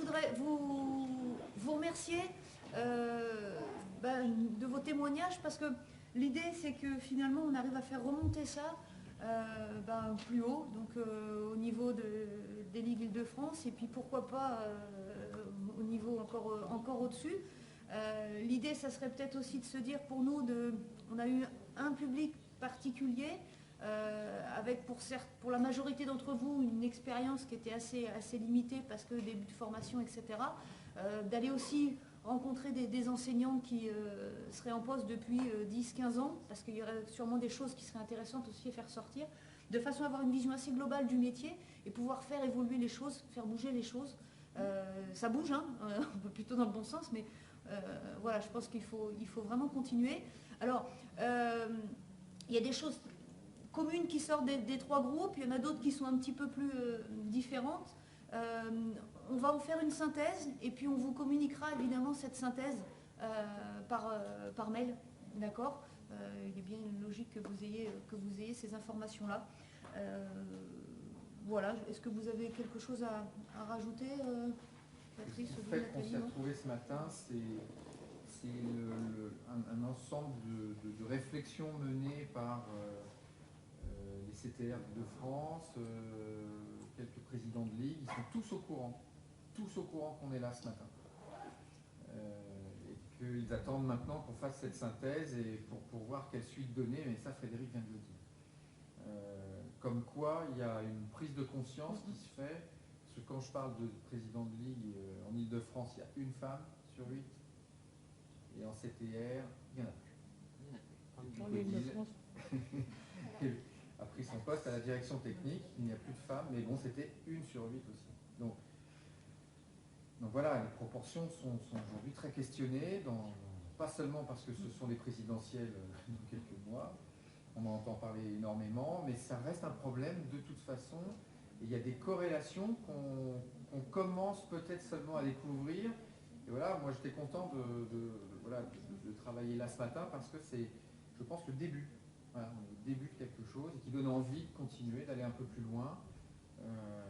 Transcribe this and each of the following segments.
voudrais vous remercier de vos témoignages, parce que l'idée c'est que finalement on arrive à faire remonter ça plus haut, donc au niveau des ligues Île-de-France, et puis pourquoi pas au niveau encore au-dessus. L'idée, ça serait peut-être aussi de se dire, pour nous, on a eu un public particulier, avec pour la majorité d'entre vous une expérience qui était assez limitée parce que début de formation, etc. D'aller aussi rencontrer des enseignants qui seraient en poste depuis 10-15 ans, parce qu'il y aurait sûrement des choses qui seraient intéressantes aussi à faire sortir, de façon à avoir une vision assez globale du métier et pouvoir faire évoluer les choses, faire bouger les choses. Ça bouge, hein, un peu plutôt dans le bon sens, mais voilà, je pense qu'il faut vraiment continuer. Alors, il y a des choses communes qui sortent des trois groupes, il y en a d'autres qui sont un petit peu plus différentes. On va en faire une synthèse et puis on vous communiquera évidemment cette synthèse par mail, d'accord. Il est bien logique que vous ayez ces informations-là. Voilà, est-ce que vous avez quelque chose à rajouter, Patrice? Le fait qu'on s'est retrouvé ce matin, c'est un ensemble de réflexions menées par les CTR de France, quelques présidents de ligue. Ils sont tous au courant qu'on est là ce matin. Et qu'ils attendent maintenant qu'on fasse cette synthèse et pour voir quelle suite donner, mais ça Frédéric vient de le dire. Comme quoi il y a une prise de conscience qui se fait, parce que quand je parle de président de ligue en Île-de-France, il y a une femme sur 8, et en CTR, il y en a plus. En Île-de-France a pris son poste à la direction technique, il n'y a plus de femmes, mais bon, c'était 1 sur 8 aussi. Donc voilà, les proportions sont aujourd'hui très questionnées, pas seulement parce que ce sont les présidentielles dans quelques mois, on en entend parler énormément, mais ça reste un problème de toute façon. Et il y a des corrélations qu'on commence peut-être seulement à découvrir. Et voilà, moi j'étais content de travailler là ce matin parce que c'est, je pense, le début. Voilà, le début de quelque chose et qui donne envie de continuer, d'aller un peu plus loin.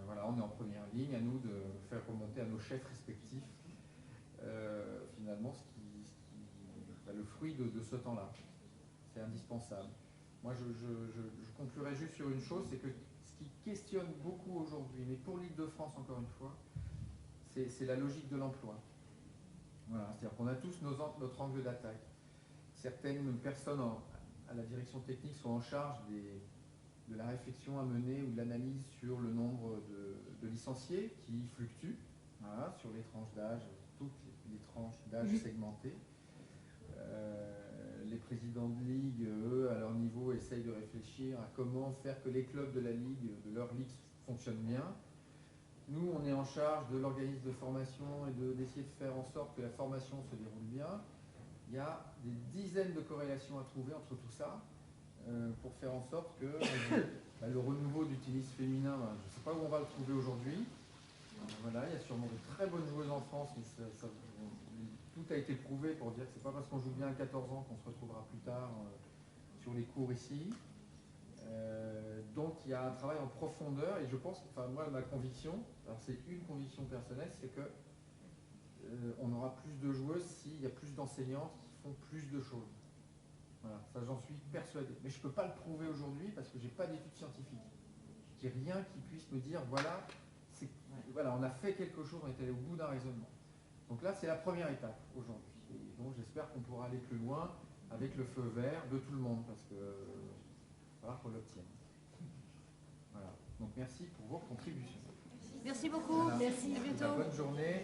Voilà, on est en première ligne, à nous de faire remonter à nos chefs respectifs finalement le fruit de ce temps-là. C'est indispensable. Moi, je conclurai juste sur une chose, c'est que ce qui questionne beaucoup aujourd'hui, mais pour l'Île-de-France encore une fois, c'est la logique de l'emploi. Voilà, c'est-à-dire qu'on a tous notre angle d'attaque. Certaines personnes à la direction technique sont en charge de la réflexion à mener ou de l'analyse sur le nombre de licenciés qui fluctuent, voilà, sur les tranches d'âge, toutes les tranches d'âge segmentées. Les présidents de ligue, eux, à leur niveau, essayent de réfléchir à comment faire que les clubs de leur ligue fonctionnent bien. Nous, on est en charge de l'organisme de formation et d'essayer de faire en sorte que la formation se déroule bien. Il y a des dizaines de corrélations à trouver entre tout ça pour faire en sorte que le renouveau du tennis féminin, je ne sais pas où on va le trouver aujourd'hui. Voilà, il y a sûrement de très bonnes joueuses en France, mais tout a été prouvé pour dire que c'est pas parce qu'on joue bien à 14 ans qu'on se retrouvera plus tard sur les cours ici. Donc il y a un travail en profondeur et je pense, moi ma conviction, alors c'est une conviction personnelle, c'est que on aura plus de joueuses s'il y a plus d'enseignantes qui font plus de choses. Voilà, ça j'en suis persuadé. Mais je ne peux pas le prouver aujourd'hui parce que je n'ai pas d'études scientifiques. Je n'ai rien qui puisse me dire, voilà, on a fait quelque chose, on est allé au bout d'un raisonnement. Donc là, c'est la première étape aujourd'hui. Et donc j'espère qu'on pourra aller plus loin avec le feu vert de tout le monde, parce que voilà qu'on l'obtienne. Voilà. Donc merci pour vos contributions. Merci beaucoup. Voilà. Merci. À bientôt. Bonne journée.